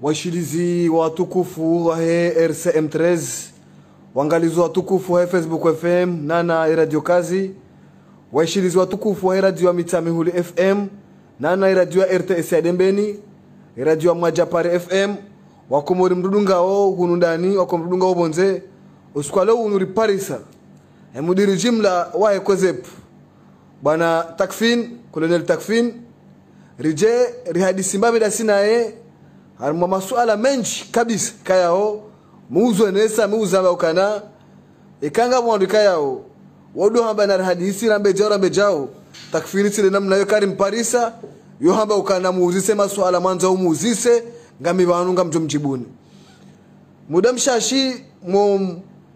washilizi watukufu wa RCM13, wangalizi watukufu wa Facebook FM nana radio kazi, washilizi watukufu wa radio ya Mitamihuli FM nana radio ya RTS ya Dembeni, radio ya Mwajapare FM, wakomori mdudungao hunundani, wakomrudungao bonze usikwalo unuri parisa mudiri jimla wa Ekozep bwana Takfin, Colonel Takfin rije rihadisi mbabida sinae harma masuala menji kabisa kayao muuzo nesa muuza bakana ikanga mwandu kayao wodo hamba na hadisi rambe jao Takfin sile namna yo Karim Parisa yo hamba ukana muuzise masuala manza umuuzise ngami banu ngamjo mjibuni muda mshashi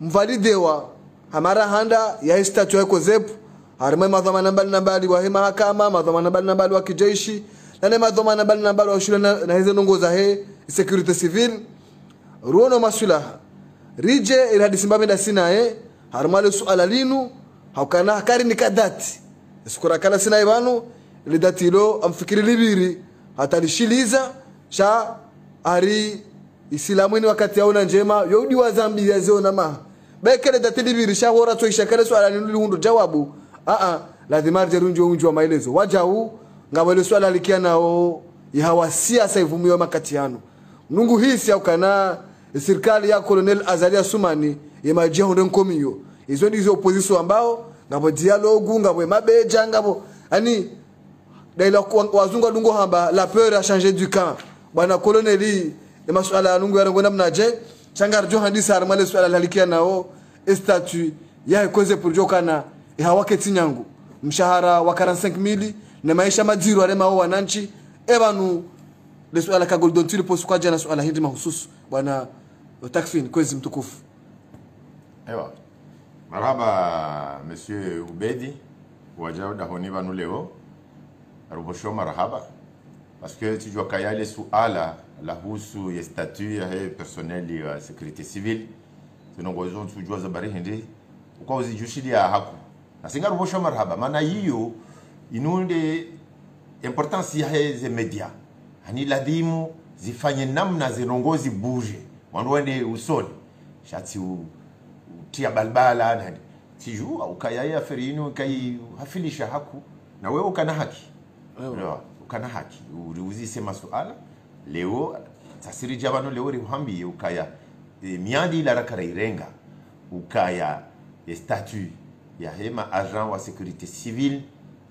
mvalidewa hamara handa ya statue yako zepu harima madhamana nambali wa mahakama, madhamana nambali wa kijeshi na madhamana nambali wa shule na hizo nongoza security civil ruono masulaha rije irhadisi mbabenda sina harima suala linu haukana hakari nikadati sikura kala sina ibanu ile datilo amfikiri libiri hatalishiliza sha ari Islamu ni wakati yaona njema yodi wa Zambia yaziona maha bekele datili birisha hora to ishakale swala lihundo jawabu lazima rjerunjo unjwa maelezo wajau ngabale swala likia nao ihawasia saivumiwa makatiano nungu hisi ya ukana serikali ya Colonel Azalia Sumani yemajia hondo nkomiyo izo ndizo opposition ambao ngabo dialogue ngabo mabeja ngabo ani daila wazungu dungo hamba la peur a changé du camp bwana coloneli masuala nungu yarangona mnaje changarjo handisa harmale swala lalikia nao statut ya koze projokana ihawaketi nyangu mshahara wa 45,000 na maisha madiro wale mao wananchi ebanu le swala ka golden tuli posu kwa jana swala hindi mahususu bwana Takfin kwezi mtukufu. Ewa marhaba monsieur Ubedi wajao da honiva nuleo arubosho marhaba parce que tu vois kaya le suala la husu ya statut ya personnel ya sécurité civile tunongozo tujua zabari hindi uko uzijushilia haku na singa rubosho marhaba maana hiyo inunde importance ya hizo media hani ladimu zifanye namna zinongozi buje wanwende usoni shati utia balbala na tiju au kaya ferino kai hafilisha haku na wewe ukana haki ukana haki uliuzise masuala leo tasiri jabano leo rihambi ukaya miandi la rakairenga ukaya statut ya hema agent wa sécurité civile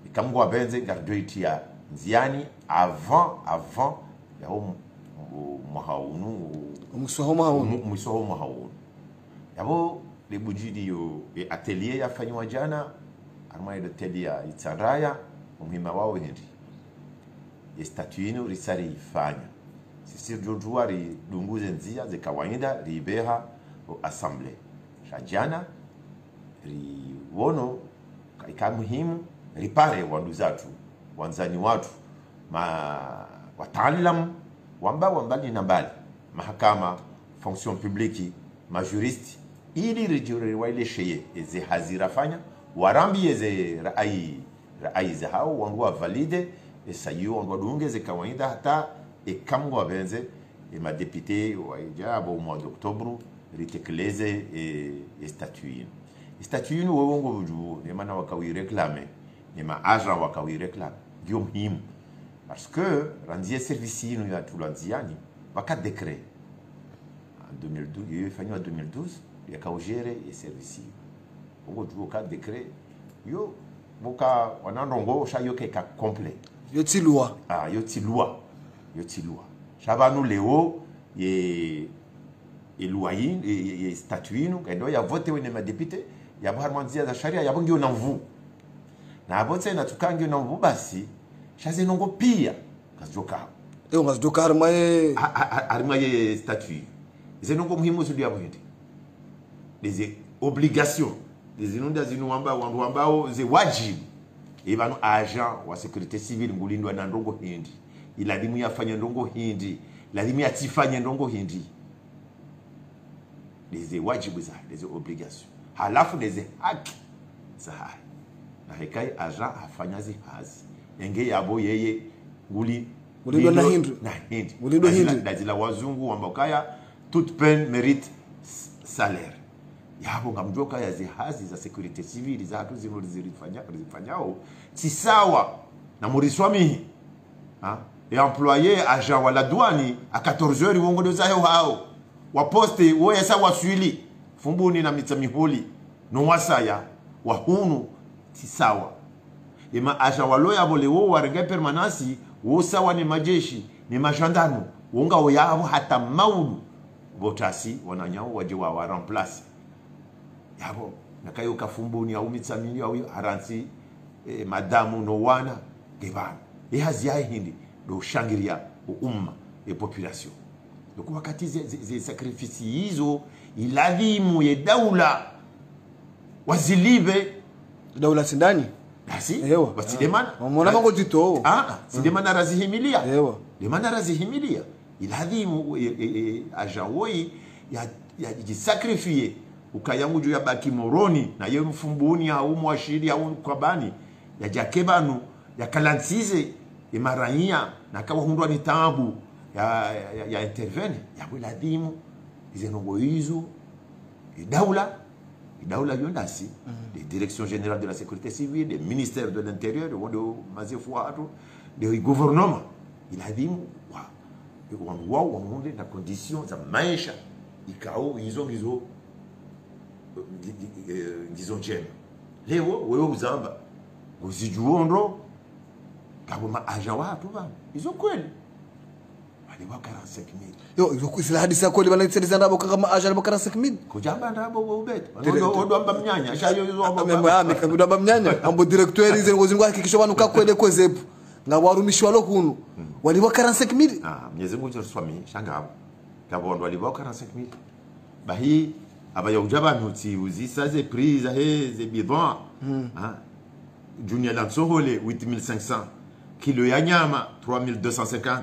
ikamgwa benze gardoiti ya nziani avant ya muhaunu musoho muhaunu yabo le bujidi yo atelier ya fanywa jana arma ile atelier ya Itsaraya muhima wao hindi statut risari ifanya sisi jojua ri dunguze nzia ze kawaida ribeha o assemblée jana ri wono kaika muhimu ripare wanduzatu wanzani watu wataalamu wambali na mbali mahakama fonction publique majuriste ili rijure waile sheye eze hazira fanya warambi eze rai za hao wangu valide esayu wangu dunge ze kawaida hata ekamwa benze ma député waijabo au mois d'octobre ritekeleze statut no wongo buju ne mana wakawi réclamer ne ma agent wakawi réclamer ndio muhimu parce que randia service ino ya tulanziani waka décret en 2012 il fanywa en 2012 ya kaujere et service wongo du ka décret yo boka wanandongo sha yo ka complet yo ti loi yo ti loi shabanu leo ye loi ye statut no kendo ya vote wene ma député ya harmanzia za sharia ya bongi na mvu na abote na tukangi na mvu basi shaze nongo pia kazoka ngazoka harma ye statut zenongo muhimu zuli ya bonde des obligations des inonda zinuamba wandu ambao ze wajibu ebano agent wa sécurité civile ngulindwa na ndongo hindi iladimu yafanya ndongo hindi lazima yatifanye ndongo hindi des wajibu za des obligations halafu des haki za na hekai agent afanya zi hazi enge yabo yeye nguli Mulindo na hindu. Mulindo hindu. Dazila wazungu ambao kaya toute peine mérite salaire. Yabo ngamjoka ya zihazi za security civil za hatu zilifanyao si sawa na muriswami et employé agent wala douane à 14h wongo de zayo hao wa poste wo yesa waswili fumbuni na mitsamiholi no wasaya wa hunu si sawa ema agent waloya bole wo warenge permanence wo sawa ni majeshi ni magendarme wonga oyabo hata maudu botasi wananyao waje wa remplace yabo nakayo kafumbuni au mitsamini au haransi madamu no wana gebana hazi ya hindi do shangiria umma e population donc wakati ze sacrifice hizo iladhimu ye daula wazilibe daula sindani basi ewa basi demana mwana mango jito si demana razihimilia ewa demana razihimilia iladhimu ajawoi ya jisacrifier ukayangu juu ya baki moroni na ye mfumbuni au mwashiri au kwabani ya jakebanu ya kalansize imarania na kawa hundwa ni tambu ya intervene ya wiladhimu izenongo hizo daula yondasi des directions générales de la sécurité civile, des ministères de l'intérieur, de mazefuatu, des gouvernements iladhimu wao wamunde na conditions za maisha ikao hizo njema leo wewe uzamba usijuondo kabo ma agent watu bana hizo kweli wale wa 45000 yo hizo kwisila hadisa kweli bana tsedisa ndabo kama agent wa 45000 kujamba ndabo ubete odo amba mnyanya ashayo hizo amba mikangudo amba mnyanya ambo directeur ize ngozi ngwa hakikisho bana ukakwele kwezepu ngawarumishwa lokunu wali wa 45000 Mwenyezi Mungu swami shangabo kabo ndo wali wa 45000 bahi abaya ujaba nuti uzisa ze prise ze bidon Junior Lansohole 8500 kilo ya nyama 3250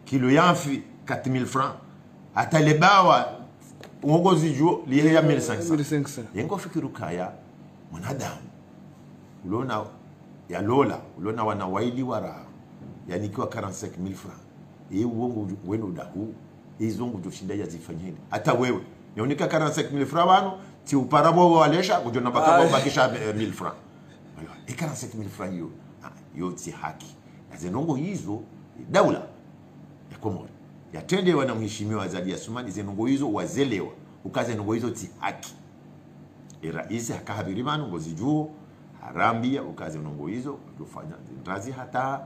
kilo ya mfi 4000 francs hata lebawa uongozi juo lihe ya 1500 yengo fikiru kaya mwanadamu ulona ya lola ulona wana waili wara yani kwa 45000 francs uongo wenu dahu izongo joshinda ya zifanyeni hata wewe yonika 45000 francs wano ti uparabo walesha kujona baka bakisha 1000 francs et 45000 francs yo ti haki zenongo hizo daula ya Komori yatende wana mheshimiwa Azali Assoumani zenongo hizo wazelewa ukaze nongo hizo ti haki rais akahabiri manu ngozi juu harambia ukaze nongo hizo kufanya ndazi hata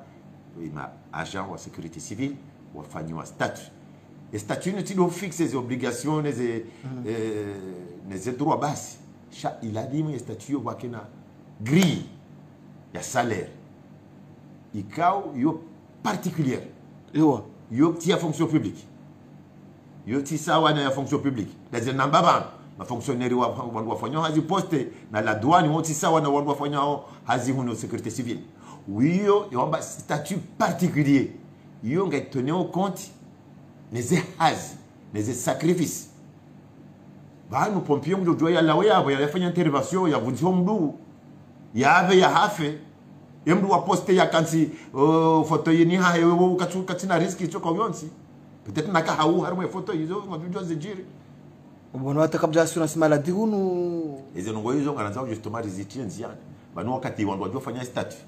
ma agent wa sécurité civile wafanywa statut et statut ne tilo fixe les obligations les droits basi il a dit mais statut wakena grille ya salaire ikao yo particulière yo tia fonction publique yo ti sawa na fonction publique lazima nambaba ma fonctionnaire wa wafanya hazi poste na la douane woti sawa na watu wafanya hazi huno sécurité civile wiyo yomba statut particulier yo ngaitone au compte neze hazi neze sacrifice banu pompier mdo joya lawe yabo yafanya intervention ya vunjo mdu yabe ya hafe yemdu wa poste ya kansi photo yini ha yewo katina riski choko yonsi peut-être naka hau harmo photo hizo mabijo zejiri ubona watakabja assurance maladie hunu izo ngo hizo nganaza justement résister nziane banu wakati wandu wajofanya statut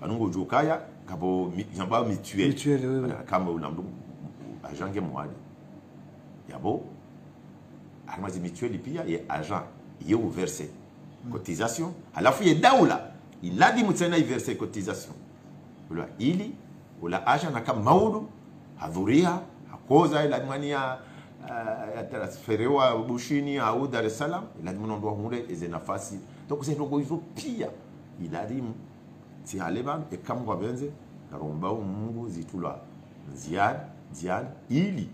banu ngo kaya kabo jamba mutuelle kama unamdu agent mwali yabo armazi mutuelle pia ye agent yo verser cotisation alafu ye daula iladi mutena verser cotisation ula ili ula agent na kama maudu hadhuria hakoza ila mania ya transferewa bushini au Dar es Salaam ila mnondo humure eze nafasi donc c'est ngo hizo pia iladi ti aleban e kamwa benze karomba Mungu zitula ziad ili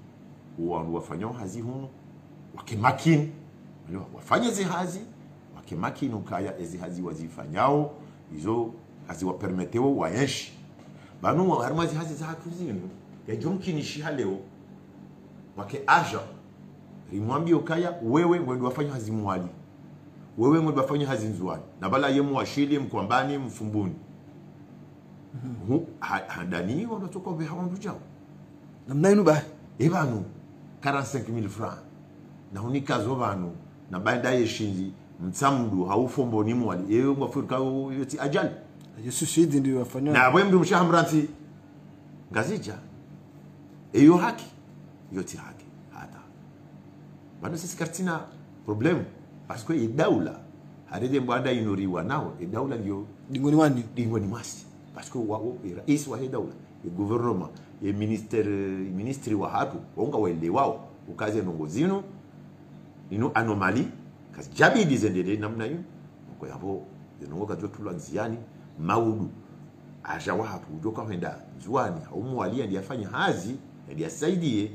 wandu wafanya hazi hunu wakimakini wafanye zihazi wakimakini ukaya ezi hazi wazifanyao hizo hazi wapermeteo waenshi banu harmazi hazi za kuzinu ya jomkinishi haleo wake aja rimwambie ukaya wewe mwendo wafanya hazi mwali wewe mwendo wafanya hazi nzuani na bala yemu washili mkwambani mfumbuni handani wanatoka behawandu jao namna inu ba ebanu 45000 francs na unika zo banu na baada yeshinzi mtsamdu haufombo ni mwali eyo ngafurika yoti ajali Yesu shidi ndio wafanya na bwe mndu mshahamranti ngazija eyo haki yoti haki hata bado sisi kartina problem parce que idaula harede mbanda inoriwa nao idaula ndio dingoni masi parce que wa rais wa idaula e gouvernement e ministre wa hatu onga wende wao ukaze nongozino ino anomalie kasi jabi dizendede namna hiyo kwa yabo zinongo kajo tulanziani maudu aja wa hatu ujoka henda zuani au alia ndiye afanye hazi ndiye asaidie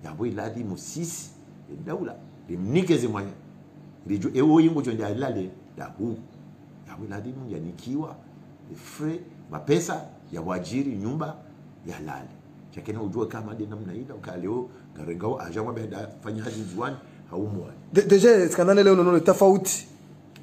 yabo iladi musisi daula limnikeze mwanya rijo ewo yingo jonja ilale da hu yabo iladi mungu yanikiwa fre mapesa ya wajiri nyumba ya lale chakena ujue kama de namna ida ukaleo garengao aja wa benda fanya hazi zuani deja skandale leo nono tofauti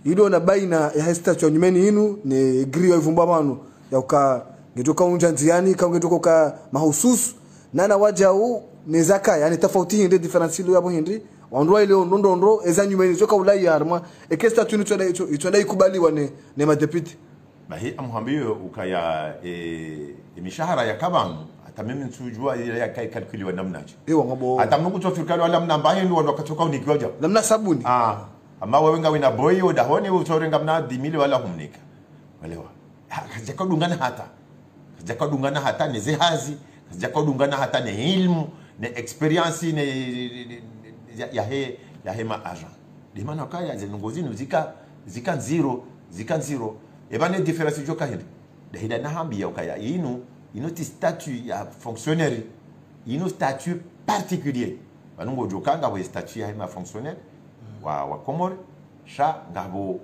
ido na baina ya hesta cho nyumeni inu ni grio ivumba manu ya uka ngetoka unja nziani ka ngetoka ka mahususu nana waja u ni zaka yani tofauti hindi difference lo yabo hindi ondwa ile ndondondro eza nyumeni zoka ulai arma ekesta tunu twenda ikubaliwa ne madepite bahi amhambio ukaya mishahara ya kabanu hata mimi nsujua ile ya kai kalkuliwa namnaje ewa ngabo hata mungu tofirikali wala mnamba hindu wando katoka unikiwaja namna sabuni ama wewe ngawe na boy udahoni utorenga mna 10000 wala humnika walewa hajakadungana hata ne zehazi hajakadungana hata ne ilmu ne experience ne ya he ma agent de mana kaya zenongozini zika zero ebane difference joka hindi de hida na hambi ya ukaya inoti statut ya fonctionnaire statut particulier banungo jokanga wa statut ya ma fonctionnaire wa Komore sha ngabo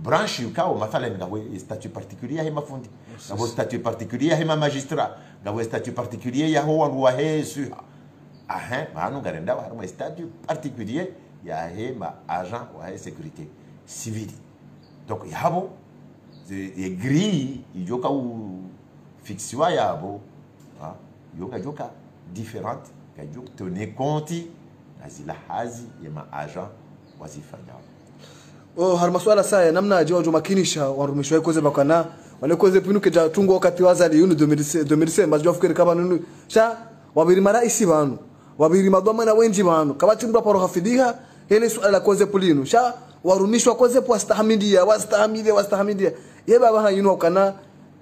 branche ukao mathalan ngabo statut particulier ya mafundi ngabo statut particulier ya magistrat ngabo statut particulier ya ho wa he su banu garenda wa statut particulier ya he ma agent wa sécurité civile donc yabo de grille ijoka u fixiwa yabo joka différente kajuk tenir compte azila hazi ya ma agent wazifanya har maswala saya namna jojo makinisha warumishwa ikoze bakana wale koze pinuke ja tungo wakati wazali yunu 2020 mazjo fikiri kama nunu sha wabiri maraisi banu wabiri madoma na wenji banu kabati mba paro hafidiha hele swala koze pulinu sha warumishwa koze po wastahamidia ye baba hayinu kana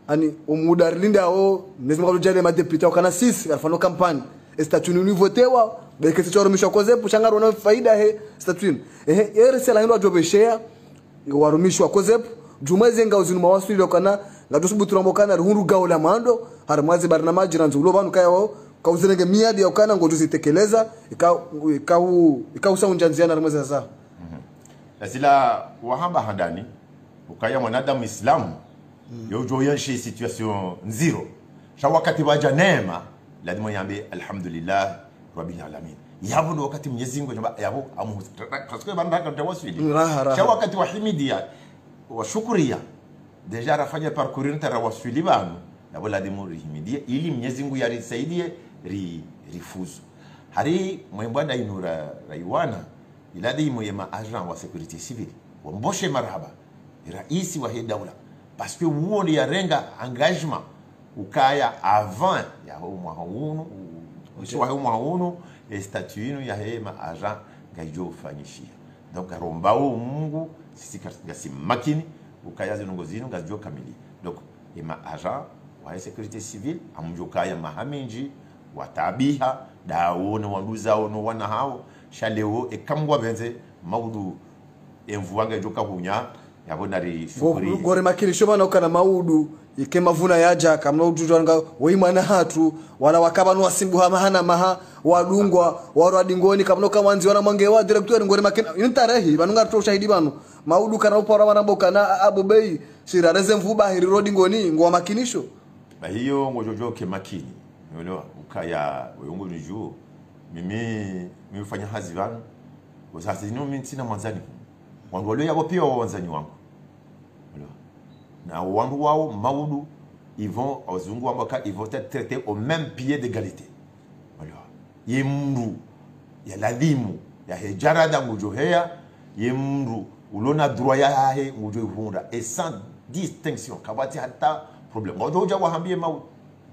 ani umudar linda o nezima kwa jale madepite wakana sisi alfano kampani estatuni univotewa beke tichorumishwa koze po shangaro na faida he statuni yere sela hindo ajobeshea warumishwa koze po jumweze ngauzinu mawasili wakana ngadosubutura mbokana ruhuru gaula mando harmazi barnamaji ranzulo banu kaya wao kauzenge miadi ya kana ngojuzi tekeleza ikau saunjanziana rumweze sasa lazila wahamba handani ukaya mwanadamu islamu yojo yanshi situation nziro sha wakati waja neema lazima yambe alhamdulillah rabbil alamin yabo wakati Mwenyezi Mungu yabo amu parce que banda tawasuli sha wakati wa himidia wa shukria deja rafanya parcourir tarawasuli banu yabo lazima himidia ili Mwenyezi Mungu yarisaidie rifuzu hari mwembanda inura raiwana iladi moyema agent wa sécurité civile wamboshe marhaba raisi wa daula parce que wuoni ya renga engagement ukaya avant ya mwa hunu uswa mwa hunu statut ya hema agent gajo fanyishia donc rombao Mungu sisi kasi makini ukaya zinongozino gajo kamili donc ema agent wa sécurité civile amjokaya mahamenji watabiha daona wanduza ono wana hao shaleo ekamwa benze maudu envuanga joka kunya yabonari shukuri gore makini shobana ukana maudu ikemavuna yaja kamna ujujanga weimana hatu wala wakabanu wasimbuha mahana maha wadungwa waradingoni kamno kamanzi wana mangewa directeur gore makini intarehi banunga to shahidi banu maudu kana upora wana bokana abubei sirareze mvuba hiri rodingoni ngwa makinisho ba hiyo ngojojo ke makini unaelewa ukaya uyongo nijuo mimi fanya hazi banu kwa sasa mimi sina mwanzani wangu wale yabo pia wanzani wangu na wangu wao maudu ils vont être traités au même pied d'égalité voilà yemru ya ladhimu ya hejarada ngujohea yemru ulona droit ya hahe ngujohunda et sans distinction kabati hata problem ngoja wahambie mau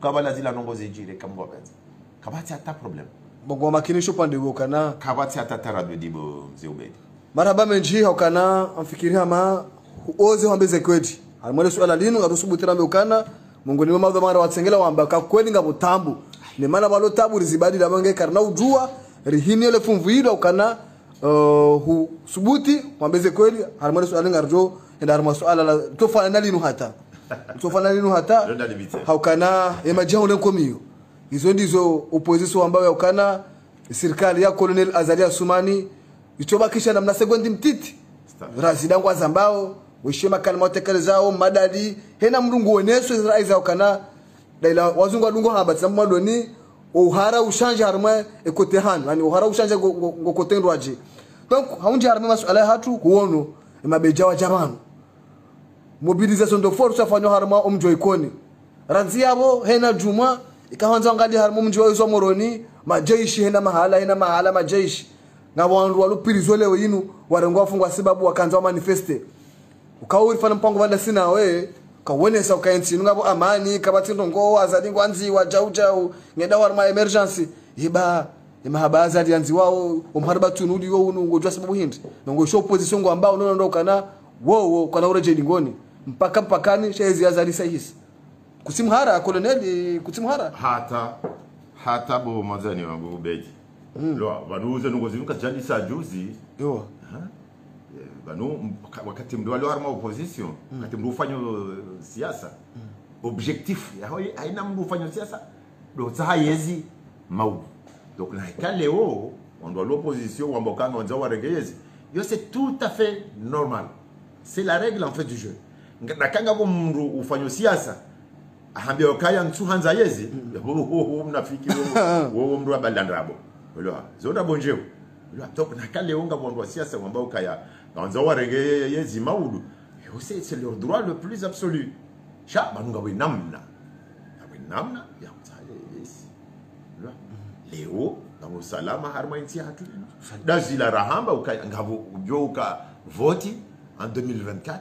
kabala zila nongozi jire kamgobenza kabati hata problem bongo makinisho pande kana kabati hata taradu dibo mzee Ubedi marhaba menji hokana amfikiria ma oze wambeze kweti alimwele swala linu ngarusubutira mbekana mungu ni mama mara watsengela wamba ka kweli ngabo tambu ni maana balo tabu rizibadi la mange karna ujua rihini ile fumvuido ukana hu subuti wambeze kweli alimwele swala ngarjo enda arma swala la tofana linu hata haukana emajaho le komio hizo ndizo opposition ambayo ukana serikali ya Colonel Azalia Sumani itobakisha namna sekondi mtiti razida ngwaza ambao wishema kalima tekelezao madadi hena mrungu oneso Israeli ukana daila wazungu adungo haba tsamma doni uhara ushanje harma ekote hanu yani uhara ushanje ngokote ndwaje donc haunje harma masuala hatu huono mabeja wa jamanu mobilisation de force afanywa harma omjo ikoni ranzi yabo hena juma ikaanza ngali harma mjo izo moroni majeshi hena mahala majeshi ngabo wandu walupirizo leo yinu warengwa fungwa sababu wakanza manifeste ukauri fana mpango wanda sina we kawonesa ukayensi ngabo amani kabatindo ngo azali ngwanzi wajau ngenda warma emergency iba imahabaza alianzi wao umharaba tunudi wo ngojwa sababu hindi ngo show position ngo ambao unaona kana wo kana ureje lingoni mpakani shezi azali sahisi kusimhara colonel kusimhara hata bo mazani wangu Ubedi lo banuze ngozi nkajali sa juzi yo banu wakati mdo wale arma opposition wakati mdo ufanya siasa objectif ya haina mdo ufanya siasa do zahayezi mau donc na kaleo on l'opposition wambokanga onza warengezi yo c'est tout à fait normal c'est la règle en fait du jeu nakanga bo mdo ufanya siasa ahambia kaya ntuhanza yezi mnafiki wo mdo abalandrabo lo zonda bonjeo lo donc nakale onga bondwa siasa ambao kaya kanza warenge yezi maudu c'est leur droit le plus absolu cha banunga winamna ya yes lo leo ngabo salama harma inti hatu dazila rahamba ukaya ngabo ujoka vote en 2024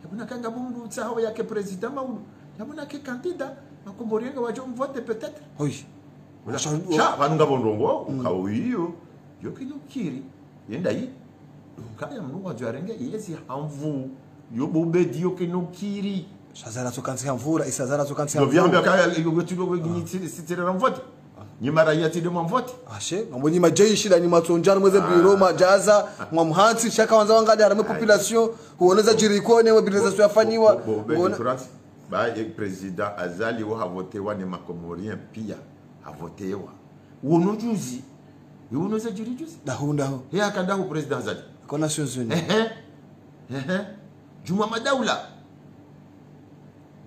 yabuna kanga bundu tsaho yake president maudu yabuna ke candidat makomborenga wajo vote peut-être oui cha banunga bondongo ukawiyo yokinukiri yenda yi kaya mnuwa jarenge yezi hamvu yobobedi yokinukiri shazara tokansi hamvura isazara tokansi hamvura no vyambia kaya yogotulo wegini sitira mvote nyimara yati de mvote ashe ngambonyi majeshi la nyima tsonjana mweze biro majaza mwamhansi shaka wanza wangadi harame population huoneza jirikone mobilisation yafanywa France ba president Azali wo havotewa ni makomorien pia havotewa wonojuzi yonoza jirijuzi daho he akanda president Azali kwa Nations Unies Juma Madaula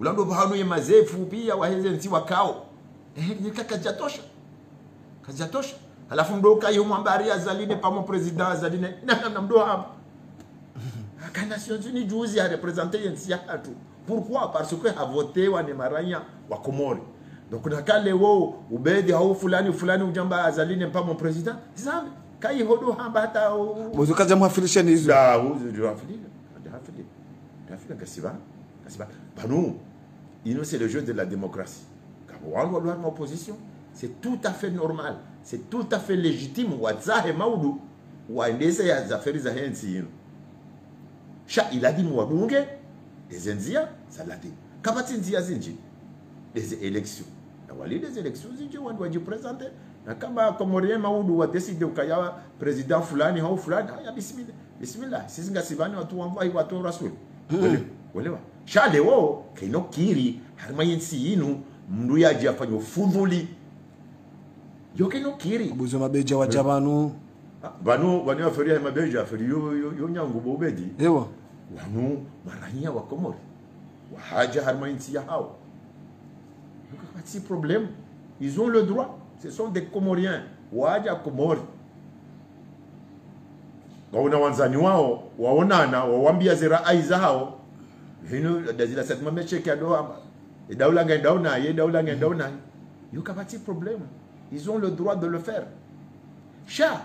ulando bahano ye mazefu pia waheze nti wakao nikakajatosha kajatosha alafu mdoka yo mwambari Azali ne pas mon président Azali ne na mdo hapa aka Nations Unies juzi a représenter yensi hatu. Pourquoi? Parce que a voté wa nemaranya wa Komori. Donc nakale wo Ubedi au fulani ujamba Azali n'est pas mon président. Ça kai hodo hamba hata bozo kaza mwafilisha hizo. Da uzo ndio afili. Afili kasiba. Banu ino c'est le jeu de la démocratie. Kabwa doit ma opposition, c'est tout à fait normal. C'est tout à fait légitime wazahe maudu waendeze ya zaferi za hensi yino. Sha iladi mwabunge des enzia salati kabati nzia zinji des élections na wali des élections zinji wandi waji présenter na kama komorien maudu wa décider ukaya président fulani au fulani ya bismillah sisi ngasibani watu wambai watu rasul walewa shale wo kino kiri harma yensi yinu mndu yaji afanyo fudhuli yo kino kiri buzo mabeja wa jabanu banu aferia mabeja aferi yo nyangu bobedi ewa wanu marania wa Komori wahaja harma inti ya hao pas de problème, ils ont le droit, ce sont des Comoriens wahaja Komori waona wanzani wao waonana wawambia zira aiza hao hino dazila satma mecheke ado daula ngendauna ye daula ngendauna yuka pas de problème, ils ont le droit de le faire. sha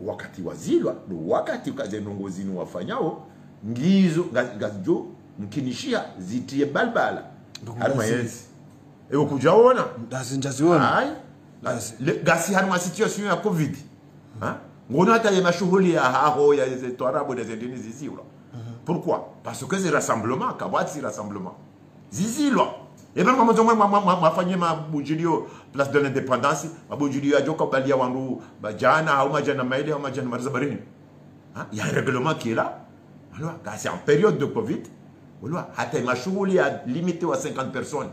wakati wazilwa do wakati kaze ndongozini wafanyao ngizo gazijo mkinishia zitie balbala harma yensi ewo kujaona ndazinjaziona ai gasi harma situation ya covid ha ngona hata ya mashughuli ya haho ya toarabo des ndini zizilwa pourquoi parce que ces rassemblements kabati rassemblement zizilwa et ben mafanye mabujilio place de l'indépendance mabujilio ya joka balia wangu bajana au majana maile au majana marzabarini hein il y a un règlement qui est là alors quand c'est en période de covid voilà hata mashughuli ya limité wa 50 personnes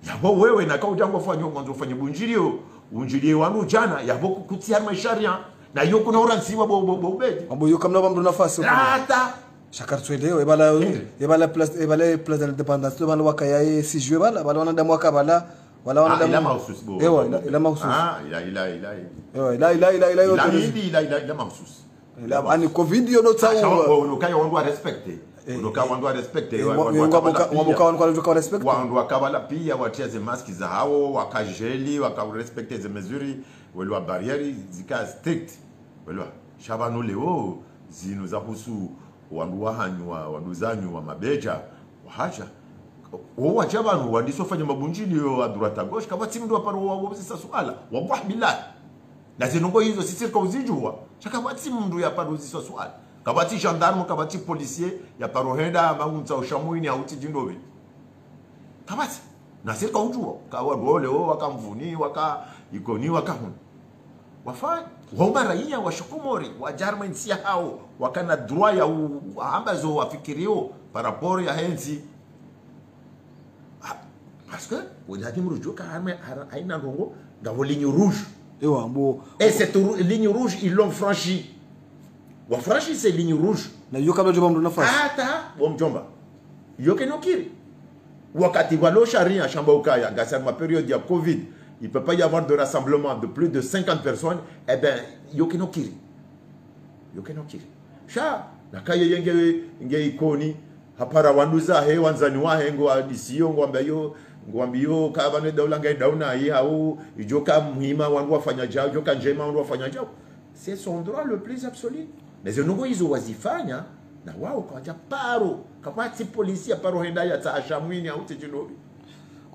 yabo wewe na kauja ngofanya mwanzo ufanye bunjilio unjilio wangu jana yabo kutia maisharia na hiyo kuna uransiwa bobedi mambo yo kamna bamdo nafasi hata Chakar tweleo ebala place de l'indépendance bala wakaya si jeu bala wana damu wakabala wala wana damu ila mahsus bo ila mahsus ila mahsus ila ani covid yo no tsawo unokayo wangu respecte unokayo wangu respecte wamuka wangu respecte wangu wakabala pia watia ze maski za hao wakajeli wakarespecte ze mesures wala barriere zika strict wala shabanu leo zinu za husu wandu wahanywa wandu zanyu wa mabeja wahacha wowa chabanu wandisofanya mabunjili yo adurata gosh kabati mndu aparo wabisa swala wabah billah na zinongo hizo sisi kwa uzijua chakabati mndu ya paro zisa swala kabati gendarme kabati policier ya paro henda maunza ushamuini hauti jindobe kabati na sisi kwa ujua kawa gole wakamvuni waka ikoni wakahun wafanya wao raia wa shukumori wa German si hao wakana droit ya ambazo wafikirio par rapport ya henzi parce que wadi mrujuka haina ngongo ngavo ligne rouge ewa mbo et cette ligne rouge ils l'ont franchi wa franchi ces lignes rouges na yo kabla jomba ndo nafasi hata bomjomba yoke nokiri wakati walo sharia shamba ukaya gasa ma période ya covid il ne peut pas y avoir de rassemblement de plus de 50 personnes, eh bien, yokenokiri. Sha, nakaye yenge ikoni, hapara wanduza he wanzani wahe ngo adisiyo ngwambiyo kabane daula ngai dauna hii au ijoka muhima wangu wafanya jao, joka njema wangu wafanya jao. C'est son droit le plus absolu. Mais nungo hizo wazifanya na wao kwa paro, kapati polisi ya paro henda ya taashamwini au tejinobi.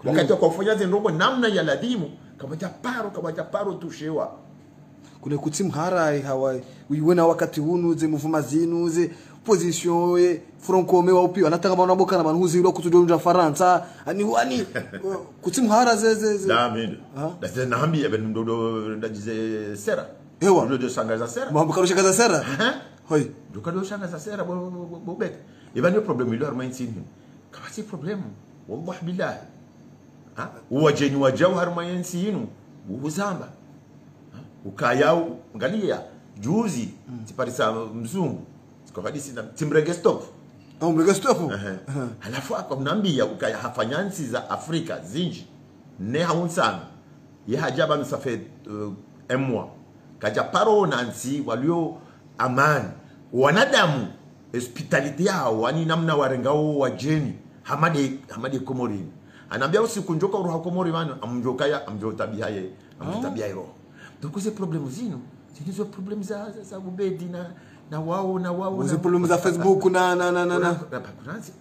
Wakati wakufanya zindogo namna ya ladhimu kabaja paro tushewa kule kutim harai hawai uiwena wakati hunu ze muvuma zinu ze position franco wa upi anataka bana boka na banhuzi ilo kutujonja Faransa ani kutim hara ze damini da nahambi eben ndodo ndajize sera ewa ndodo sangaza sera mambo karusha kaza sera hoi ndodo sangaza sera bobet ibani problem ilo arma insini kabasi problem wallah billah uwajeni wa jawhar mayensi yinu uzamba ukayao ngalia juzi tiparisa mzungu kwa hadisi na timrege stop halafu akamwambia ukaya hafanyansi za Afrika zinji ne haunsan ye hajaba msafe emwa kaja paro nansi walio amani wanadamu hospitality yao wani namna warengao wajeni hamade komorini anambia usiku njoka uruha komori wana amjokaya amjotabia ye amjotabia iro donc ces problèmes zino c'est des problèmes za ubedi na wao ces problèmes za Facebook na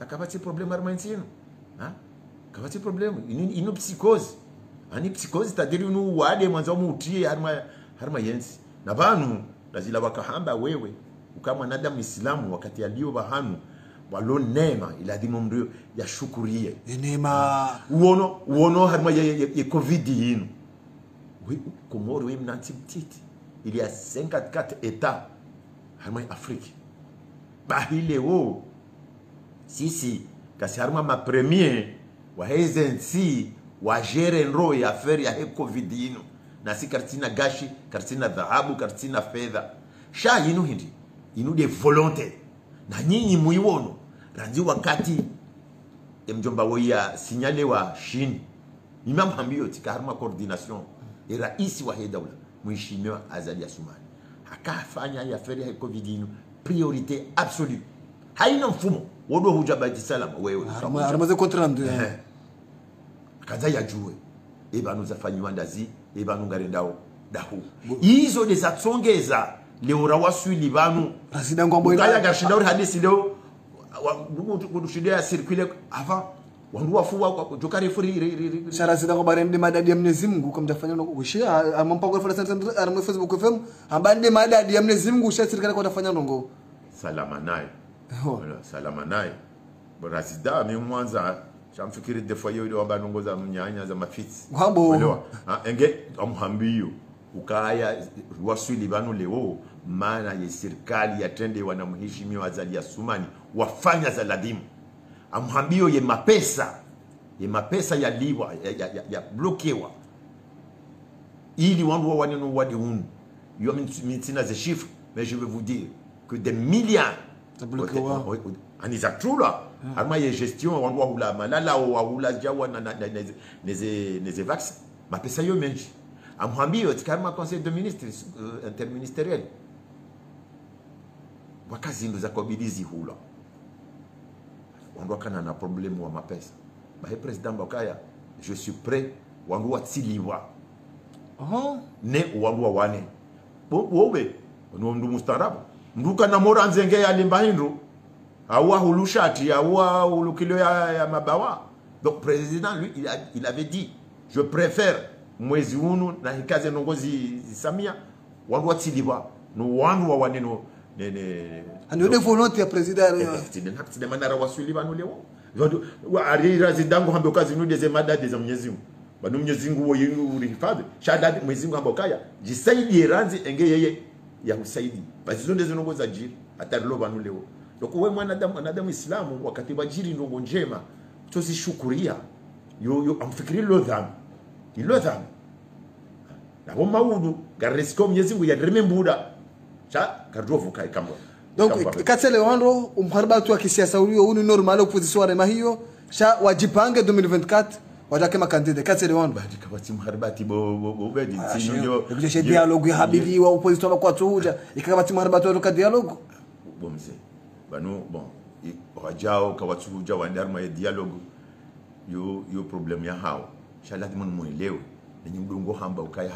akabati problème armansino kabati problème ino psychose ani psychose c'est-à-dire ino wade mwanzo mutie harma yensi na banu lazila wakahamba wewe ukama nada muislamu wakati alio bahanu walo neema iladhimu mndu ya shukurie neema uono harma ya covid yinu Komoro we mnanti mtiti il y a 54 états harma Afrique bahile wo sisi kasi harma ma premier wa hezensi wa gere nro ya affaire ya covid yinu na si kartina gashi kartina dhahabu kartina fedha sha yinu hindi yinu de volonté na nyinyi muiwono ranzi wakati mjomba woya signale wa Chine imam hambio tika harma coordination ya rais wa daula mheshimiwa Azali Assoumani akafanya ya affaire ya covid ino priorité absolue haina mfumo wodo hujabati salama wewe armaze contrand kaza ya juwe eba nuzafanywa ndazi eba nungarendao dahu hizo dezatsongeza leo rawaswili banu President Ngombo kaya gashinda uri hadisi leo kudushidia circuler avant wandu wafuwa kwa jokari furi shara sida kwa barende madadi ya Mwenyezi Mungu kama mtafanya na kushia amampango kwa Facebook FM ambande madadi ya Mwenyezi Mungu shia serikali kwa tafanya ndongo salama naye salama naye Razida mi mwanza chamfikiri defo yo ndo abanongoza mnyanya za mafiti ngabo enge amhambiyo ukaya waswili banu leo maana ya serikali yatende wanamheshimiwa Azali Assoumani wafanya za ladimu amhambio ye mapesa ya liwa ya blokewa ili wandu waneno wadi hunu yo mitina ze chiffres mais je vais vous dire que des milliards aniza trula harma ye gestion wandu wahula malala wahula jawa na neze vaccins mapesa yo menji amhambio tikarma conseil de ministres interministériel wakazi ndo za kobilizi hula wandu wakana na problème wa mapesa bahe president bakaya je suis prêt wandu watsiliwa ne wandu wane wobe ndu mustarabu nduka na mora nzenge ya limbahindu awa hulushati awa hulukilo ya mabawa donc président lui il avait dit je préfère mwezi unu na hikaze nongozi Samia wandu watsiliwa no wandu wane no ani ode volonté ya president de manara waswili banu leo wa arira zidangu hambe kazi nu deze madade za Mwenyezi Mungu banu Mwenyezi Mungu wo yingu urihifadhi shada Mwenyezi Mungu hambe kaya jisaidi ranzi enge yeye ya usaidi basi zonde zinongo za jiri atarilo banu leo donc wewe mwanadamu Islamu wakati bajiri ndongo njema tosishukuria yo amfikiri lo dhambi na bo maudu garesko Mwenyezi Mungu ya remembuda cha kadrovu kai kama donc katele wando umharibatu wa kisiasa huyo uni normal opposition rema hiyo sha wajipange 2024 wadake makandida katele wando badi kabati mharibati bo bedi sinyo kujishe dialogue ya habibi wa opposition kwa tuja ikakabati mharibatu wa dialogue bomze banu bon wajao kawatuja wandarma ya dialogue yo problem ya hao sha lazima muelewe ni mdungo hamba ukai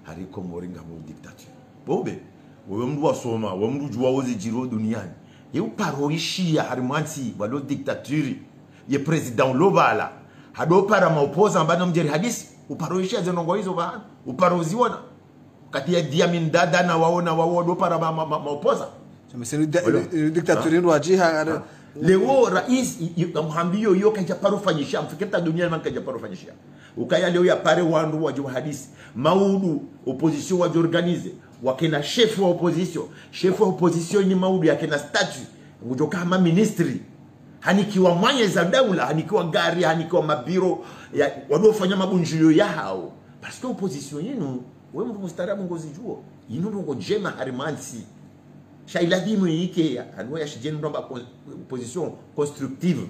hari komoringa mo dictature bobe wewe mdu wasoma wewe mdu jua wozi jiro duniani ye paroishia harimansi walo dictature ye president lobala hado para maopoza ambano mjeri hadisi uparoishia zenongo hizo ba uparoziona kati ya Diamin Dada na waona do para maopoza semeseni dictature ndo ajiha leo rais amhambio yo kaja parofanyisha mfiketa duniani man kaja parofanyisha ukaya leo ya pare wandu wajua hadisi maudu opposition wajorganize wakena chef wa opposition ni maudu yake na statue kutoka kama ministry hanikiwa mwanya za daula hanikiwa gari hanikiwa mabiro ya waliofanya mabunjio yao parce que opposition yenu wewe mtu mstarabu ngozi juo yinu ngo jema harimansi shailadimu yike anwa ya shijeni ndo opposition constructive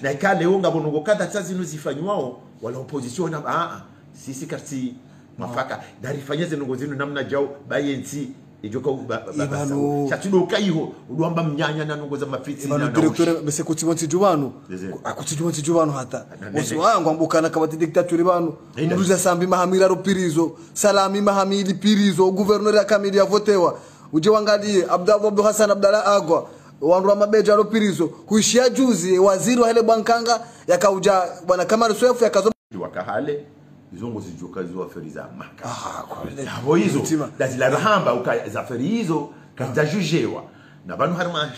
na ikale unga bongo kada tsazi nuzifanywa wala opposition na sisi kati mafaka darifanyeze ngo zinu namna jao bayensi ijoka babasa chatudo kayiho uduamba mnyanya na ngo za mafiti na directeur mese kutimonti jubanu akutimonti jubanu hata oso wangu ambukana kabati dictature banu muruza sambi mahamira ropirizo salami mahamili pirizo gouverneur ya kamili ya votewa uje wangalie Abdul Hassan Abdalla Agwa wandu wa mabeja ropirizo kuishia juzi waziri wa ile bankanga yakauja bwana Kamar Swefu yakazo wakahale izongo zijoka zo aferi za maka hapo hizo lazila rahamba uka aferi hizo kaza jujewa na banu harma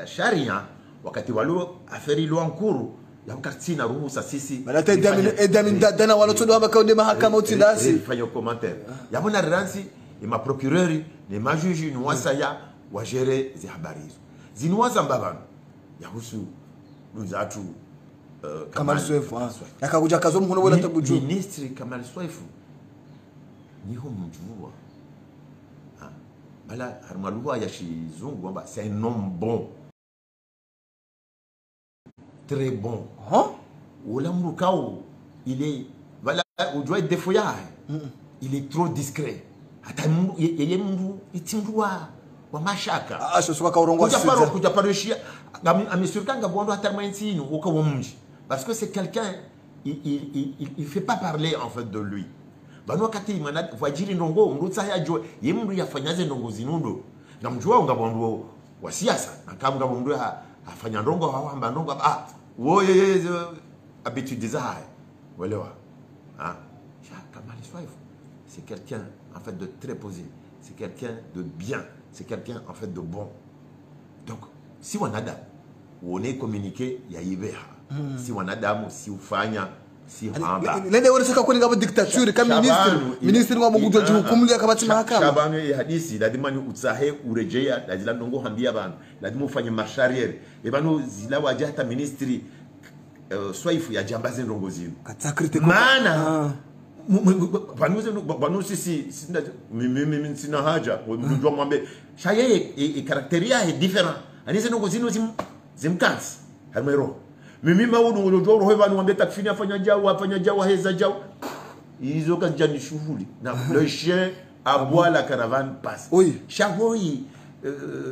sharia wakati walo aferi lo ankuru ya mkatina ruhusa sisi balata edamin dadana walo todo abakaude mahakama utindasi fanya commentaire ya bona ransi ma procureur ni majuji ni wasaya wa gérer zi habari hizo zinwaza mbabano ya husu nuzatu Kamar Swefu yakakuja kazo mkono wala tabuju ministre Kamar Swefu niho mjua bala harmalua ya shizungu kwamba c'est un homme bon très bon wala mrukao il est voilà on doit être défoyard il est trop discret hata yeye mndu itimrua wa mashaka ashosuka kaurongwa sisi kuja paroshia amesurkanga bondo hata mainsini uko mumji parce que c'est quelqu'un il fait pas parler en fait de lui banu wakati mana wajiri ndongo mrutsa ya jo yemndu yafanyaze ndongo zinundo na mjua ngabondu wa siasa akamga mndu afanya ndongo hawamba ndongo woye habitude za haya welewa Kamali Soif c'est quelqu'un en fait de très posé, c'est quelqu'un de bien, c'est quelqu'un en fait de bon. Donc si wanadamu uone communiquer ya ibeha si wanadamu si ufanya si hamba lende worsaka kuni ngabo dictature kama minister wa mungu doji hukumlia kabati mahakama Shabanu ya hadisi lazima ni utsahe urejea lazima ndongo hambia bana lazima ufanye marshariere ebanu zila wajata ministry Soif ya jambazi ndongo zinu katakrite maana banu sisi mimi sina haja mjua mwambe shaye karakteria est différent anise ndongo zinu zimkansi hamero mimi maudu unajua roho banu mwambe takfini afanya jawa heza jawa hizo kajani shughuli na le chien aboie la caravane passe shahoi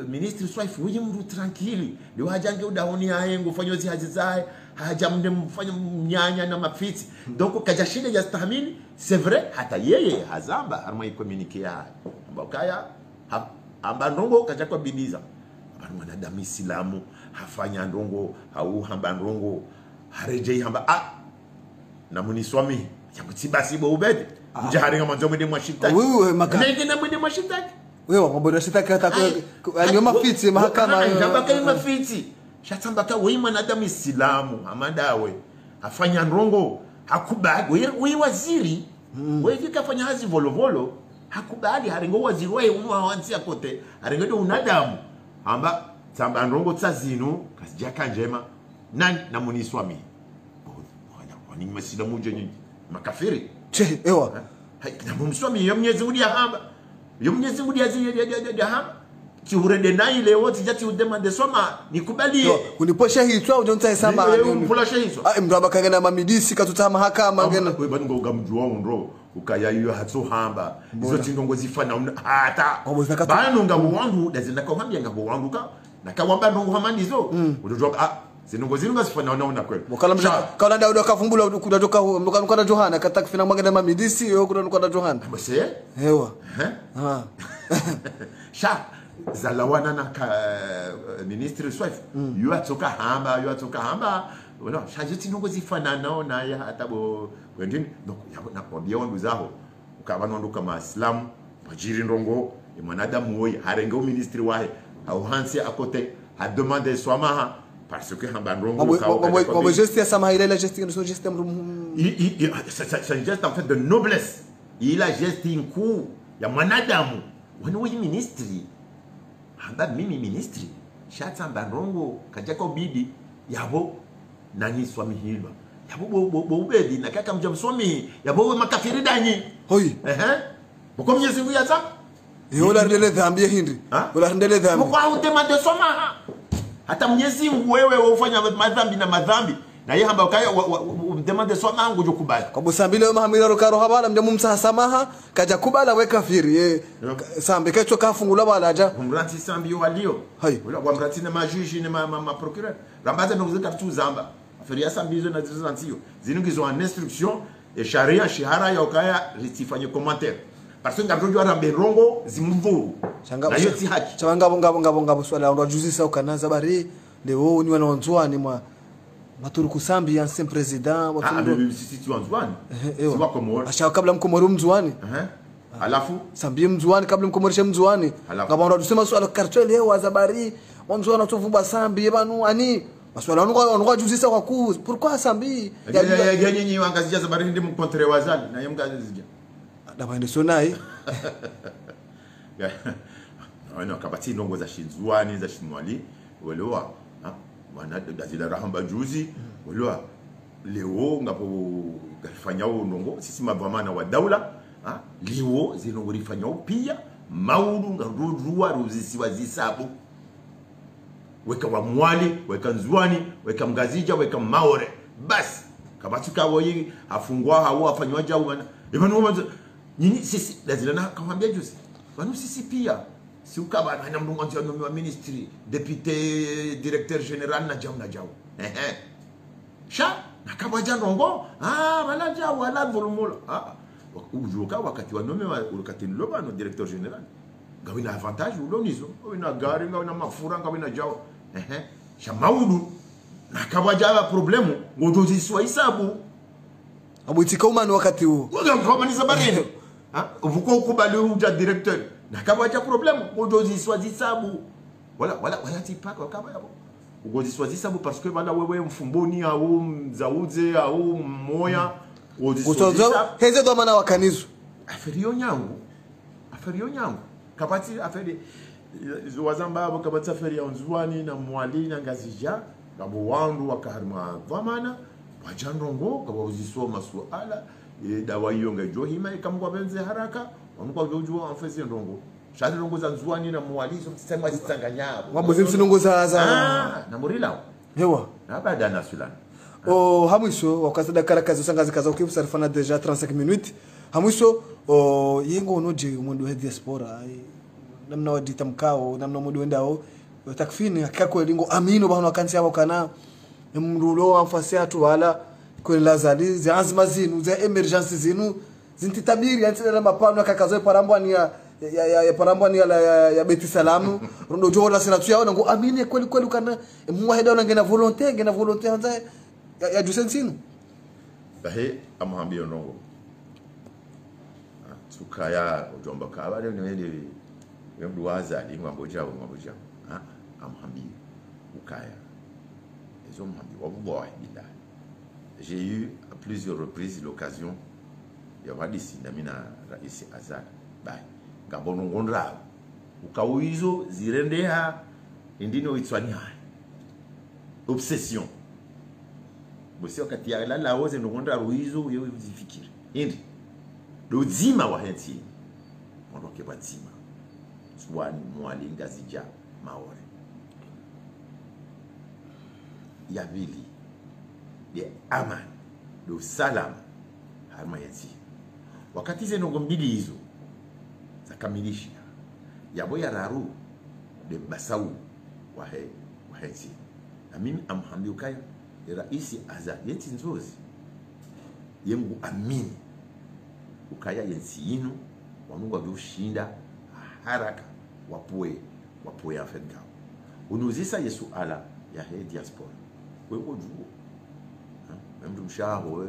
ministre Soif uyi mru tranquille ndio hajange udaoni ayengo fanyozi hazizae hajamde mfanya mnyanya na mafiti donc kajashinde ya stahimili c'est vrai hata yeye hazamba harma ikomunike ya mbokaya amba ndongo kajakwa bidiza abantu wanadamu Islamu hafanya ndongo au hamba ndongo harejei hamba na muniswami yakutibasi bo ubede mjaharinga manzo mwende mwashitaki wewe makana na mwende mwashitaki wewe wakomboda shitaki hata kwa mafiti mahakama ndabaka mafiti shatambaka wewe mwanadamu Islamu amadawe afanya ndongo hakubali wewe waziri wewe kafanya hazi volovolo hakubali haringo waziri wewe umwanzia kote haringo unadamu amba tamba ndongo tsazinu kasijaka njema na muniswami wani masida muje nyinyi makafiri ewa na muniswami yomnyezi ngudi hamba yomnyezi ngudi ya hamba kiurende na ile wote jati udemande soma nikubalie uniposha hitwa ujonta hesama uniposha hitwa mndo abakanga na mamidisi katuta mahakama ngena wewe bani ngo gamjua unro ukaya hiyo hatso hamba izo tindongo zifana hata bani ngabo wangu dazenda kwa hambia ngabo wangu ka na kawamba ndongo hamandizo udojoka zinongo zinongo zifana unaona kweli kala Daudi akavumbula kudojoka mkana Johana katakufina mwagenda mamidisi yo kudojoka Johana basi hewa sha zalawana na ministre Soif yo atoka hamba wala shajiti ndongo zifana naona ya hatabo wengine donc na kwambia wandu zao ukabanondo kama Islam bajiri ndongo mwanadamu woyi harenge ministre wahe au hansi akote a demandé swamaha parce que hamba ndongo kwa geste sama ile geste no geste c'est un geste en fait de noblesse il a geste inku ya mwanadamu wani ministre hamba mimi ministre shatsa ndongo kajaka ubidi yabo nani swami hilwa yabo bo ubedi na kaka mjamsomi yabo makafiri danyi hoi boko Mwenyezi Mungu yaza yola ndele dhambi hindi wala ndele dhambi kwa utema de soma hata Mwenyezi Mungu wewe ufanya madhambi na madhambi na yeye hamba kaya utema de soma ngo jokubali kwa busambile mahamira rokaro habala mjamu msahasamaha kaja kubala we kafiri sambe kecho kafungula balaja umrati sambi yo walio wala kwa mrati na majuji na ma procureur rambaza nokuzeka tu zamba feria sambizo na zizanzio zinungizo en instruction et sharia shihara ya ukaya ritifanye commentaire parce que ngabrojo arambe rongo zimvuru na yoti haki chawanga swala ndo juzisa ukanaza bari leo ni wanaonzwani mwa Maturuku Sambi ancien président watu sisi tu anzwani siwa komoro asha kabla mkomoro mzwani alafu Sambi mzwani kabla mkomorisha mzwani ngabanda tusema swala kartel leo wazabari wanzwana tuvuba Sambi banu ani maswala wangu juzisa kwa ku pourquoi Sambi ya nyinyi wangazija zabari ndi mkontre wazali na yemgazija dabande sonai wana kabati ndongo za shinzwani za shinwali walewa wana dazila rahamba juzi walewa leo ngapo gafanyao ndongo sisi mavamana wa daula leo zinongo rifanyao pia maudu ngarudruwa ruzisiwa zisabu weka wa mwali weka nzwani weka mgazija weka maore basi kabati kawo yi afungwa hawo afanywa jawu ibanu nyinyi sisi lazima na kamwambia juzi banu sisi pia si ukaba na mndungu anzi wa ministry député directeur général na jawu sha nakabwa janongo wala jawu wala volumulo ujuka wakati wa nome wakati loba no directeur général ngawina avantage ulonizo ngawina gari ngawina mafura ngawina jao shamaudu na kawaja problemu ngojozi swa hisabu abutika umani wakati huo ngogamaniza barene uvuko ukubali uja directeur na kawaja problemu ngojozi swa hisabu wala tipaka wakaba yabo ugozi swa hisabu parce que bala wewe mfumboni au mzauze au moya utozo heze ndo maana wakanizo aferiyo nyangu kapati aferi wazamba abo kabati aferi ya nzwani na mwali na ngazija ngabo wandu wakaharma dhamana wajandongo kabo uzisoma suala dawa hiyo ngajo hima ikamwa benze haraka wamko jojua afesi ndongo shati ndongo za nzwani na mwali so sema zitanganyabo wabuzi msinongo za na murila hewa abada na sulana hamwisho wakasada karakazi usangazi kaza ukifusarifana deja 35 minutes hamwisho yengo unoje umundu wa diaspora namna wadita mkao namna mundu wendao takfini akako lingo amino bahano kansi yabo kana mrulo amfasi atu wala kwa lazali za azma zinu za emergency zinu zintitabiri antira mapano akakazo parambwani ya parambwani ya beti salamu rondo jora sina tu yao ngo amine kweli kana muwahida ngena volonté anza ya jusensino bahe amhambio nongo tukaya ujomba kaba leo niwele yomduwaza ingwamboja amhambio ukaya ils ont mhambi wallahi billah j'ai eu à plusieurs reprises l'occasion ya wadisi na mina rais Azar bai ngabono ngondra ukawizo zirendeha indino itswani hai obsession bosi wakati ya la woze ngondra ruizo yewe uzifikiri indi dozima wa henti mondoke bazima swani mwalinga zija maore ya vili de aman do salam harma henti wakati zenongo mbili hizo zakamilisha yabo ya raru de basau wa henti na mimi amhambi ukaya raisi Azar yeti nzozi yengu amini ukaya yensi yinu wamungu walioshinda haraka wapoe afengao unuzisa yesu ala ya he diaspora wewe juo mtu mshaho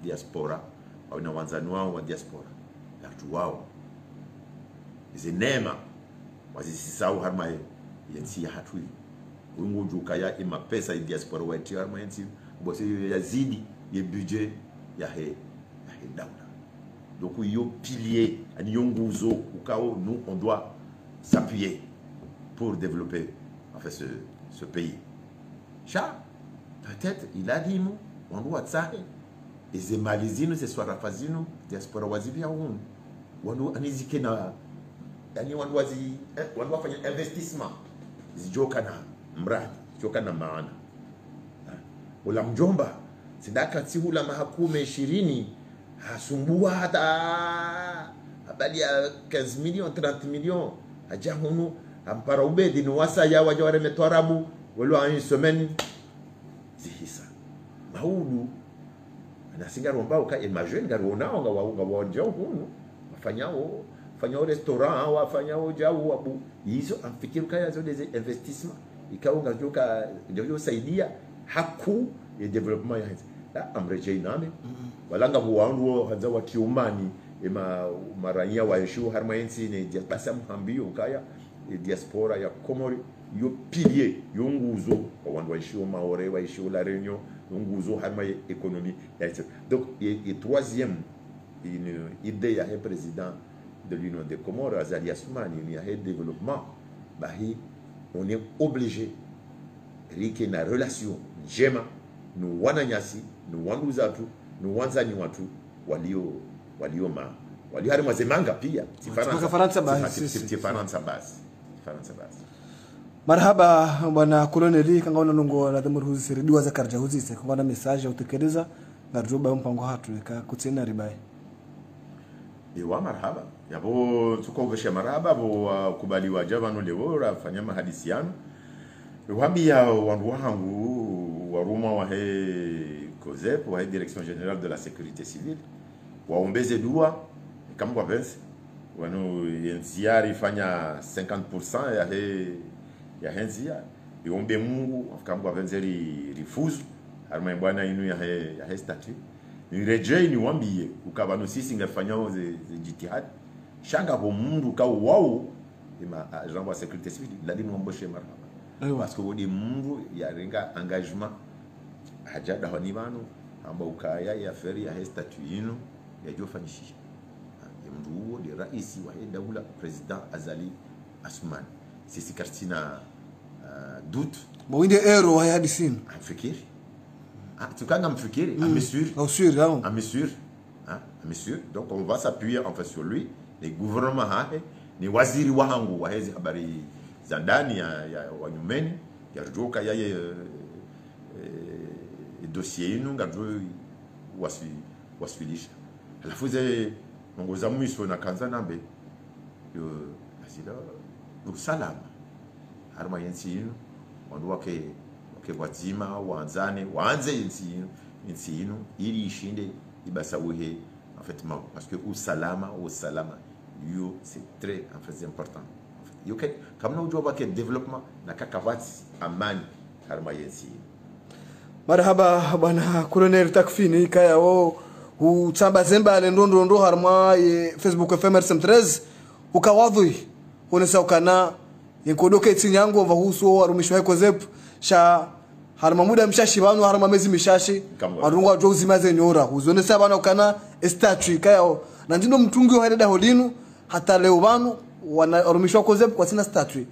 diaspora au na wanzani wao wa diaspora watu wao zinema wazisisau harma yensi ya hatui wewe ukaya ima pesa ya diaspora wa harma yensi bosi yazidi ye budget ya he daula. Donc, il y a un pilier, il y a un gouzo, où nous, on doit s'appuyer pour développer en fait, ce pays. Ça, peut-être, il a dit, nous, on doit ça. Et c'est malizino, c'est soit rafazino, diaspora wazibia ou on doit anizike na, on doit faire un investissement. Zijoka na mradi, zijoka na maana. Ula mjomba, sidaka tihula mahakume 20, hasumbua hata habari ya 15 millions 30 millions aja hunu ampara ubedi no wasa ya waja wale metorabu walo en semaine zihisa maudu na singaro mbao ka imagine ngaro nao nga wajao hunu fanyao restaurant wafanyao jao abu hizo amfikiru kaya zo des investissements ikaunga joka ndio saidia haku ya development ya la amreje nane walanga buwandu hanza wa kiumani ema marania wa yeshu harmaensi ne diaspora mhambio kaya diaspora ya Komori yo pilier yo nguzo wa wandu wa yeshu maore wa yeshu la Réunion nguzo harma économie donc et troisième une idée ya président de l'Union des Comores Azali Assoumani il y a développement bahi on est obligé rike na relation njema nu wananyasi nu wandu zatu nu wanzani watu walio hari mazemanga pia Faransa basi marhaba bwana koloneli kangaona nungo la damur huzisiri duwa za karja huzise kangaona message utekeleza ngaruba mpango hatu ka kutsena ribai ewa marhaba yabo tukogesha marhaba bo kubaliwa javano lewo rafanya mahadisiano wabia wandu wangu waruma wa he COSEP wa direction générale de la sécurité civile waombeze dua kama kwa vense wano yenziari fanya 50% ya henzia iombe Mungu kama kwa vense rifuzu harma bwana inu ya statue ni rejei ni wambie ukabano sisi ngafanya ze jitihad shanga kwa Mungu ka wao ima agent wa sécurité civile la dini wamboshe marhaba parce que wodi Mungu ya renga engagement haja da hani bano amba ukaya ya feri ya statue inu ya jofanyisha mndu ni rais wa dawla president Azali Assoumani sisi kartina doute mwinde ero wa hadisin afikiri tukanga mfikiri amesure amesure donc on va s'appuyer en fait sur lui les gouvernements hahe ni waziri wangu wa hizi habari za ndani ya wanyumeni ya joka yaye dossier inu ngadro wasfilisha alafu ze mongoza mwiso na kanza nambe yo asila salama harma yensi inu wandu wake wazima waanze yensi inu ili ishinde ibasauhe en fait parce que usalama yo c'est très en fait important yo ke kamna ujoba ke development na kakavati amani harma yensi marhaba bwana Colonel Takfini kaya o utamba zemba le ndondo harma Facebook FM RSM13 ukawadhi onesa ukana yenkodoke tinyango vahuso arumishwa heko zep sha harma muda mshashi banu harma mezi mishashi arungwa jozi maze nyora uzonesa bana ukana statue kaya na ndindo mtungi wa dada holinu hata leo banu wanarumishwa ko zep kwa sina statue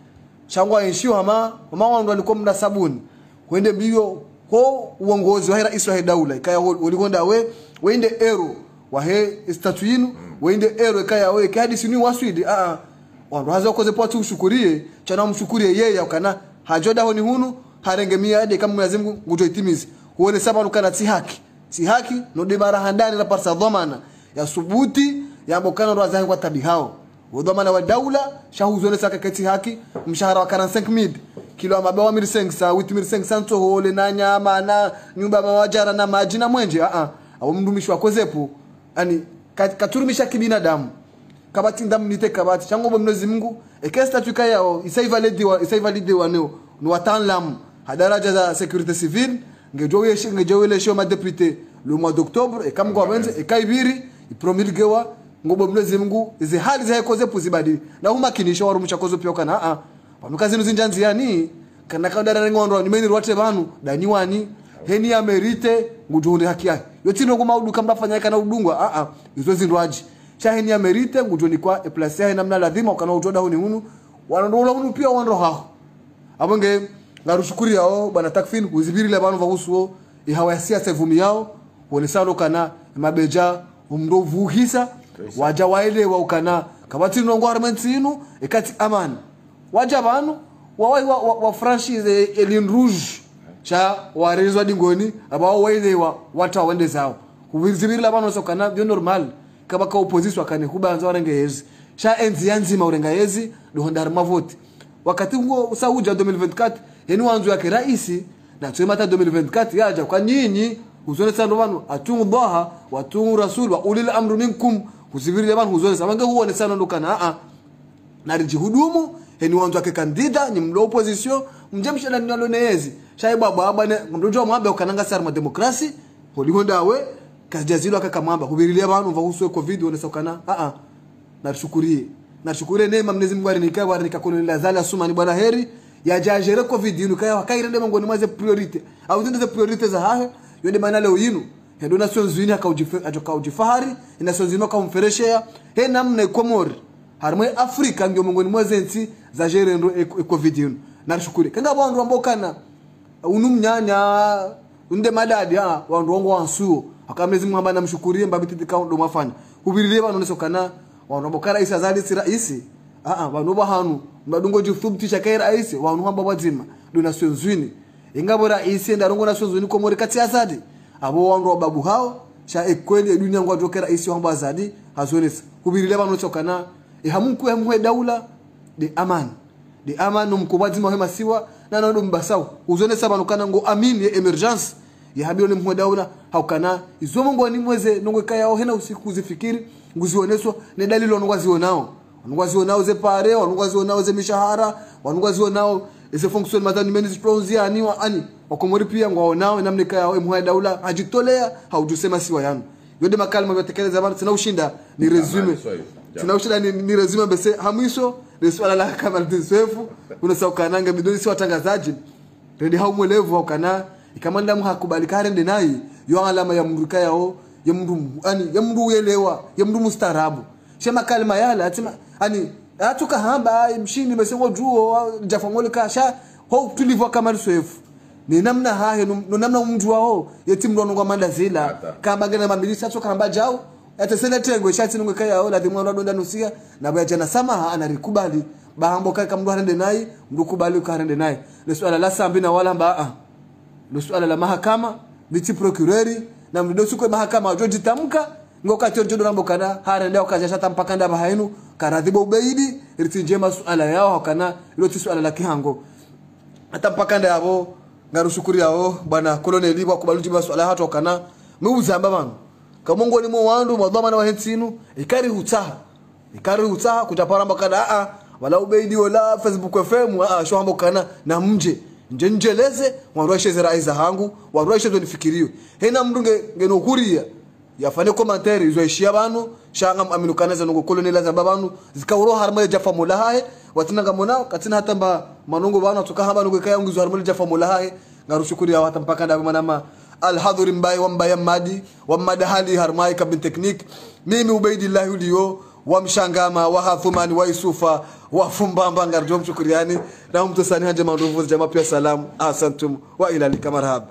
shangwa enshiwa mama wangu alikuwa mna sabuni kwende mbio ko uongozi wa rais wa daula kaya uligonda wende ero wa statue yinu wende ero kaya we kadi sini waswidi wandu haza koze poa tushukurie chana mshukurie yeye ukana hajoda honi hunu harengemia ade kama Mwenyezi Mungu ngutoitimize uone saba ukana si haki no de barahandani la parsa dhamana ya subuti ya bokana ndo azangu tabi hao dhamana wa daula shahuzone saka kati haki mshahara wa 45000 kilo ya mabawa 1500 8500 to hole na nyama na nyumba mawajara na maji na mwenje au mdumishi wako zepo yani katurumisha kibinadamu kabati ndamu nite kabati chango Mwenyezi Mungu ekesta tukaya isaivalide waneo ni watanlam hadaraja za sécurité civile ngejowele show ma député le mois d'octobre et comme gouvernement et kaibiri ipromulgewa ngobo Mwenyezi Mungu izi hali za koze puzibadi na umakinisha warumusha kozo pyo kana panukazi nuzinjanzi yani kana kadara ngondo ni meni rwate banu daniwani heni ya merite ngutunde haki yake yotino ngoma uduka mnafanya kana udungwa izo zindwaji shahini ya merite ngujoni kwa eplasia namna lazima ukana utoda huni hunu wanondola hunu pia wanro hao abonge ngarushukuri yao bana Takfin kuzibirile banu vahusuo ihawasia sevumi yao wonesano kana mabeja umrovuhisa waja waile wa ukana kabati nongo armentinu ekati amani waja banu wa franchise Elin Rouge cha warezwa dingoni abao waile wa wata wende zao kuzibirile banu sokana bio normal kaba ka opposition akane kubanza warenge hezi sha enzi yanzima urenga hezi dohondar mavoti wakati ngo usauja 2024 yenu wanzu yake raisi na tuema hata 2024 yaja kwa nyinyi uzone sana banu atungu dhaha watungu rasul wa ulil amru minkum kuzibiri banu uzone sabange huone sana ndokana na rijihudumu yenu wanzu yake kandida ni mlo opposition mjemsha na nalone hezi sha baba bana mdojo mwabe ukananga sarma demokrasi holigonda we kajazilo akakamamba kubirilia banu vahuswe covid wone sokana nashukurie neema Mwenyezi Mungu alinika bwana nikakolonela zala Assoumani bwana heri ya jajere covid yinu kaya wakairende mangoni mwaze priority au zinde priority za hayo yode maana leo yinu hendo Nations Unies akaujifahari Nations Unies akamfereshea he namna Komori harmwe Afrika ndio mangoni mwaze nti za jerendo covid yinu nashukurie kanga bwana ambao kana unumnyanya unde madadi wandu wangu wansuo akamezi mwamba na mshukurie mbabiti kaundo mafanya kubirilie bano nesokana wanobokara isa zali si raisi bano hanu mbadungo jithubtisha kai raisi wanu hamba wazima do Nations Unies ingabo raisi ndarongo Nations Unies Komori kati azadi abo wandu babu hao cha ekweli dunia ngwa jokera raisi hamba azadi hazonesa kubirilie bano nesokana hamwe daula de amani mkubazima hema siwa na ndo mbasao uzone saba nokana ngo amini emergence ya habio ni mhodaula haukana izo mungu ni mweze nongwe kaya hena usiku zifikiri nguzioneswa ne dalilo nongwazionao nongwazionao ze pare nongwazionao ze mishahara nongwazionao ese fonction madani menis pronzia ani wakomori pia ngwaonao namne kaya mhodaula ajitolea haujusema siwa yanu yode makalma yatekeleza bana tuna ushinda ni resume tuna ushinda ni resume bese hamiso ni swala la kama ndisefu unasaukananga midoni si watangazaji rendi haumwelevu wakana ikamanda muhakubali karende nayi yo alama ya mruka yao ya mndu uelewa ya mndu mustarabu shema kalma yala atima atuka hamba mshini bese ngojuo jafangole kasha ho tulivwa kama sefu ni namna hayo no namna mndu wao yetimndo ngo manda zila kama gana mamilisi atoka hamba jao atasela tengo shati ngo kaya la dimwa ndo nusia na baya jana samaha anarikubali bahambo kaka mndu harende nayi mndu kubali karende nayi le swala la sambi na wala mbaa le swala la mahakama biti procureur na mndu sukwe mahakama wajoji tamka ngoka tionjo rambo kana harende okaja mpaka ndaba hainu karadhibo ubeidi ritinje masuala yao hakana ilo swala la kihango hata mpaka ndabo ngarushukuri yao bwana koloneli wa kubaluji masuala hato kana muuzamba bana kamongo ni mo wandu mwadhama na wahensinu ikari hutaha kutaparamba kana wala ubeidi wala Facebook FM shohambo kana na njenjeleze waroshe ziraiza hangu waroshe zonifikirio hena mndunge ngenokuria yafane commentaire izoishia banu shanga aminukanaza ngo kolonela za babanu zikawro harma jafa mulahae watinanga mona katina hatamba manongo bana tukahamba ngo kaya ngizo harma jafa mulahae ngarushukuri ya wata mpaka ndabe manama alhadhuri mbai wa mbaya madi wa madahali harmai kabin technique mimi ubaidillah udio wa mshangama wa hathumani wa yusufa wa fumbamba ngarjo mshukuriani na mtusani hanje manduvu jamaa pia salamu asantum wa ila likamar haba.